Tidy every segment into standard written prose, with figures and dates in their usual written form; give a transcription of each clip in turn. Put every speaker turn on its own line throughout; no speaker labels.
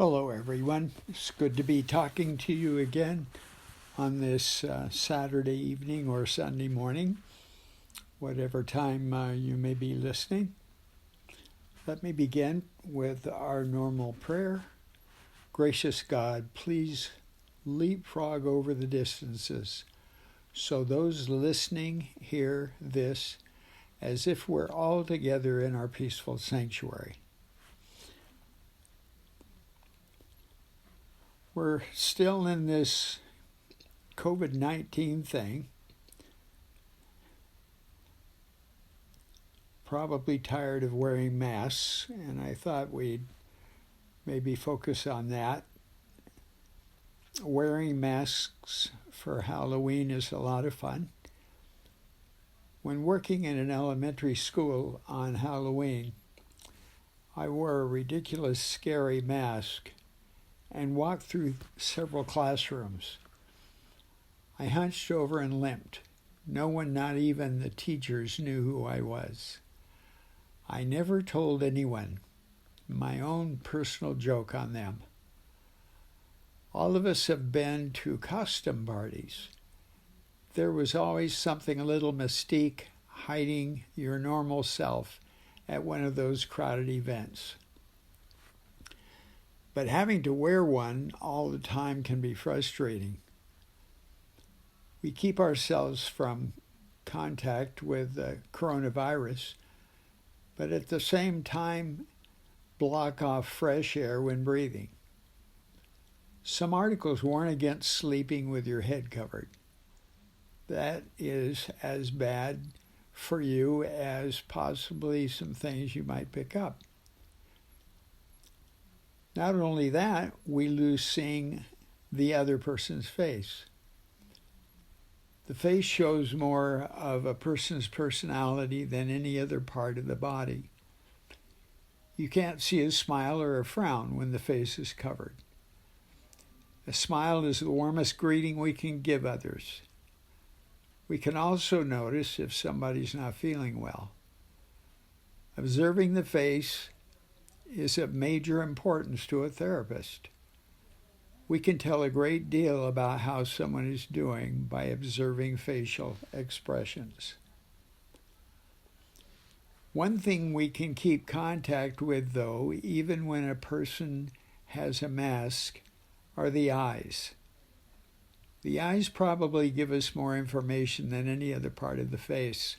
Hello, everyone. It's good to be talking to you again on this Saturday evening or Sunday morning, whatever time you may be listening. Let me begin with our normal prayer. Gracious God, please leapfrog over the distances so those listening hear this as if we're all together in our peaceful sanctuary. We're still in this COVID-19 thing. Probably tired of wearing masks, and I thought we'd maybe focus on that. Wearing masks for Halloween is a lot of fun. When working in an elementary school on Halloween, I wore a ridiculous, scary mask and walked through several classrooms. I hunched over and limped. No one, not even the teachers, knew who I was. I never told anyone. My own personal joke on them. All of us have been to costume parties. There was always something a little mystique hiding your normal self at one of those crowded events. But having to wear one all the time can be frustrating. We keep ourselves from contact with the coronavirus, but at the same time block off fresh air when breathing. Some articles warn against sleeping with your head covered. That is as bad for you as possibly some things you might pick up. Not only that, we lose seeing the other person's face. The face shows more of a person's personality than any other part of the body. You can't see a smile or a frown when the face is covered. A smile is the warmest greeting we can give others. We can also notice if somebody's not feeling well. Observing the face is of major importance to a therapist. We can tell a great deal about how someone is doing by observing facial expressions. One thing we can keep contact with, though, even when a person has a mask, are the eyes. The eyes probably give us more information than any other part of the face.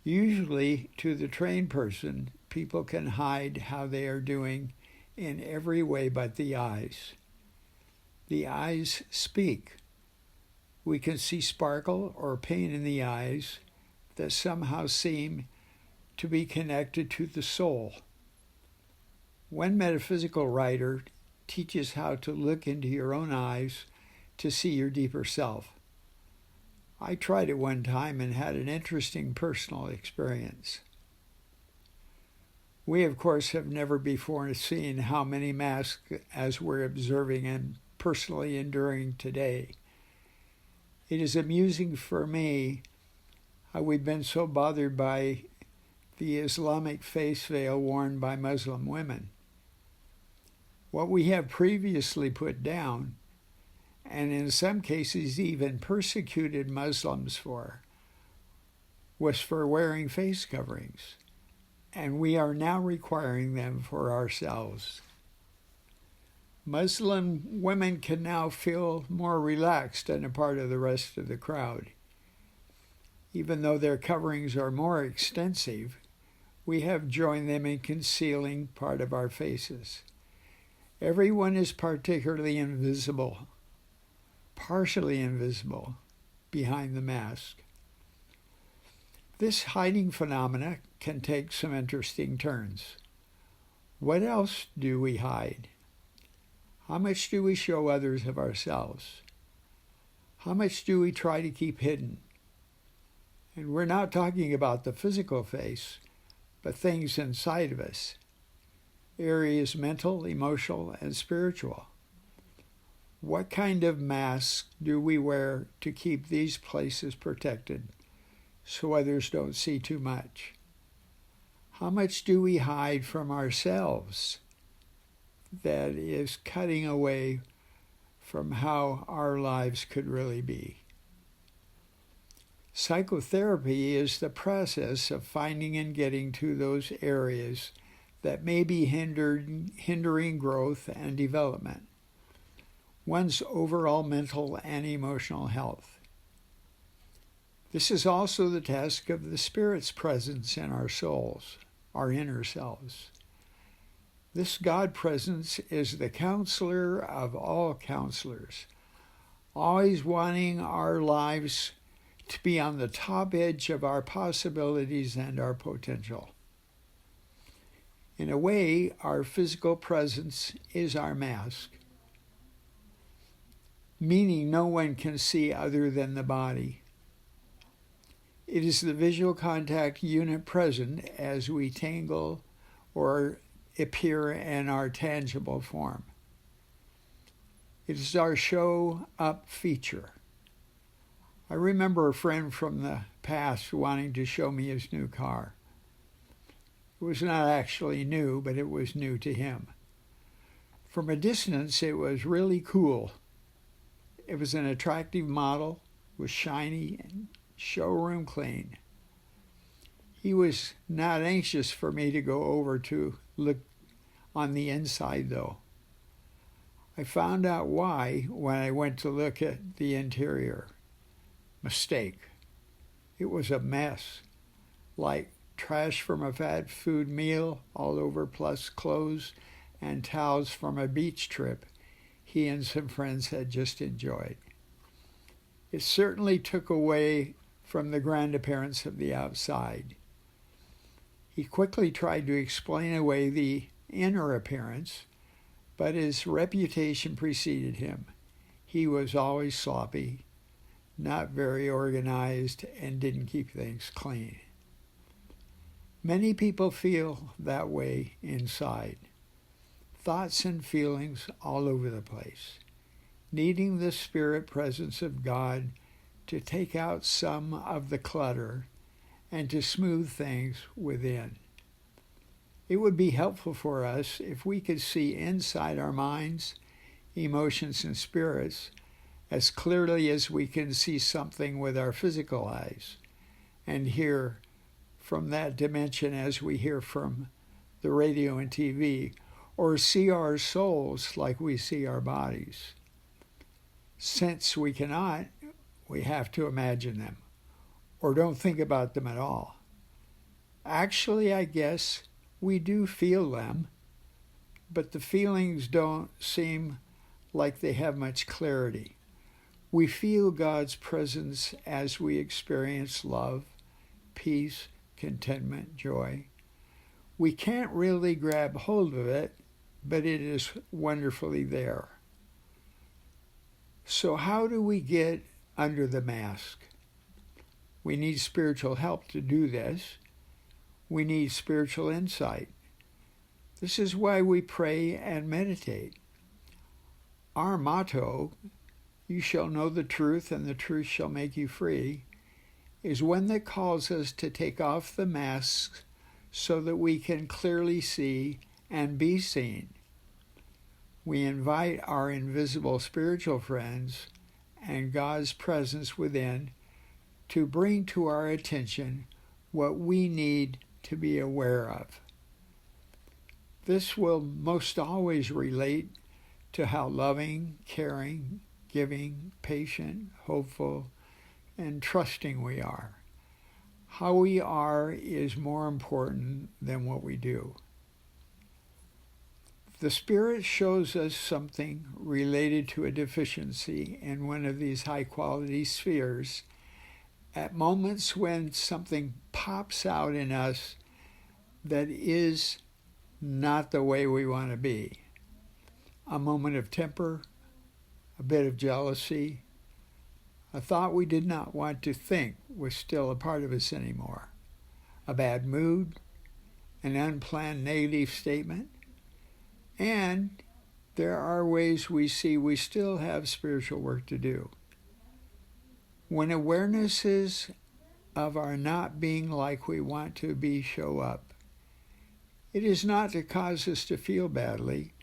Usually, to the trained person, people can hide how they are doing in every way but the eyes. The eyes speak. We can see sparkle or pain in the eyes that somehow seem to be connected to the soul. One metaphysical writer teaches how to look into your own eyes to see your deeper self. I tried it one time and had an interesting personal experience. We, of course, have never before seen how many masks as we're observing and personally enduring today. It is amusing for me how we've been so bothered by the Islamic face veil worn by Muslim women. What we have previously put down, and in some cases even persecuted Muslims for, was for wearing face coverings, and we are now requiring them for ourselves. Muslim women can now feel more relaxed and a part of the rest of the crowd. Even though their coverings are more extensive, we have joined them in concealing part of our faces. Everyone is partially invisible behind the mask. This hiding phenomena can take some interesting turns. What else do we hide? How much do we show others of ourselves? How much do we try to keep hidden? And we're not talking about the physical face, but things inside of us. Areas mental, emotional, and spiritual. What kind of mask do we wear to keep these places protected so others don't see too much? How much do we hide from ourselves? that is cutting away from how our lives could really be. Psychotherapy is the process of finding and getting to those areas that may be hindering growth and development, one's overall mental and emotional health. This is also the task of the Spirit's presence in our souls, our inner selves. This God presence is the counselor of all counselors, always wanting our lives to be on the top edge of our possibilities and our potential. In a way, our physical presence is our mask, meaning no one can see other than the body. It is the visual contact unit present as we tangle or appear in our tangible form. It is our show up feature. I remember a friend from the past wanting to show me his new car. It was not actually new, but it was new to him. From a distance, it was really cool. It was an attractive model, was shiny and showroom clean. He was not anxious for me to go over to look on the inside, though. I found out why when I went to look at the interior. Mistake. It was a mess, like trash from a fast food meal all over, plus clothes and towels from a beach trip he and some friends had just enjoyed. It certainly took away from the grand appearance of the outside. He quickly tried to explain away the inner appearance, but his reputation preceded him. He was always sloppy, not very organized, and didn't keep things clean. Many people feel that way inside. Thoughts and feelings all over the place, needing the Spirit presence of God to take out some of the clutter and to smooth things within. It would be helpful for us if we could see inside our minds, emotions, and spirits as clearly as we can see something with our physical eyes, and hear from that dimension as we hear from the radio and TV, or see our souls like we see our bodies. Since we cannot, we have to imagine them, or don't think about them at all. Actually, I guess we do feel them, but the feelings don't seem like they have much clarity. We feel God's presence as we experience love, peace, contentment, joy. We can't really grab hold of it, but it is wonderfully there. So how do we get under the mask? We need spiritual help to do this. We need spiritual insight. This is why we pray and meditate. Our motto, "You shall know the truth, and the truth shall make you free," is one that calls us to take off the masks so that we can clearly see and be seen. We invite our invisible spiritual friends and God's presence within to bring to our attention what we need to be aware of. This will most always relate to how loving, caring, giving, patient, hopeful, and trusting we are. How we are is more important than what we do. The Spirit shows us something related to a deficiency in one of these high-quality spheres at moments when something pops out in us that is not the way we want to be. A moment of temper, a bit of jealousy, a thought we did not want to think was still a part of us anymore, a bad mood, an unplanned negative statement, and there are ways we see we still have spiritual work to do. When awarenesses of our not being like we want to be show up, it is not to cause us to feel badly,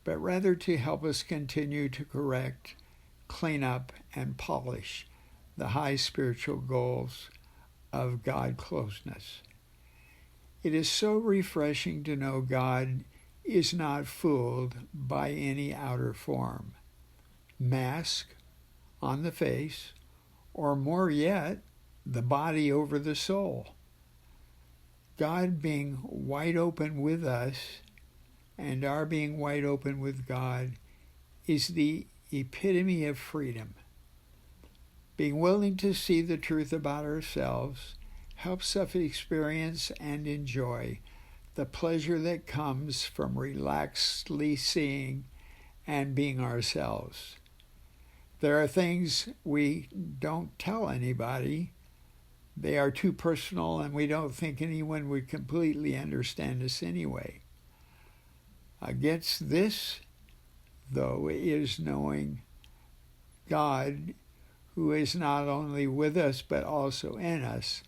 but rather to help us continue to correct, clean up, and polish the high spiritual goals of God closeness. It is so refreshing to know God is not fooled by any outer form, mask on the face, or more yet, the body over the soul. God being wide open with us and our being wide open with God is the epitome of freedom. Being willing to see the truth about ourselves helps us experience and enjoy the pleasure that comes from relaxedly seeing and being ourselves. There are things we don't tell anybody. They are too personal, and we don't think anyone would completely understand us anyway. Against this, though, is knowing God, who is not only with us but also in us,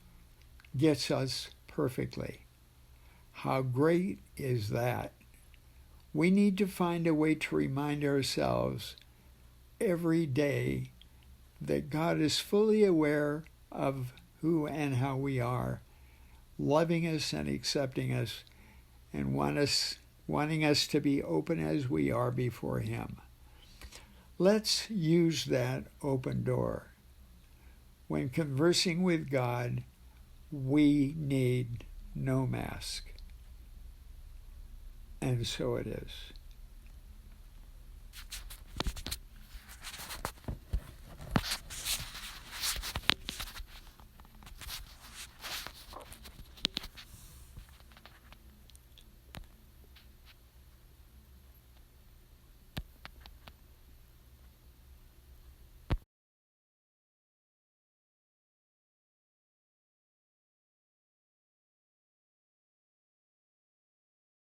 gets us perfectly. How great is that? We need to find a way to remind ourselves every day that God is fully aware of who and how we are, loving us and accepting us, and wanting us to be open as we are before Him. Let's use that open door. When conversing with God, we need no mask. And so it is.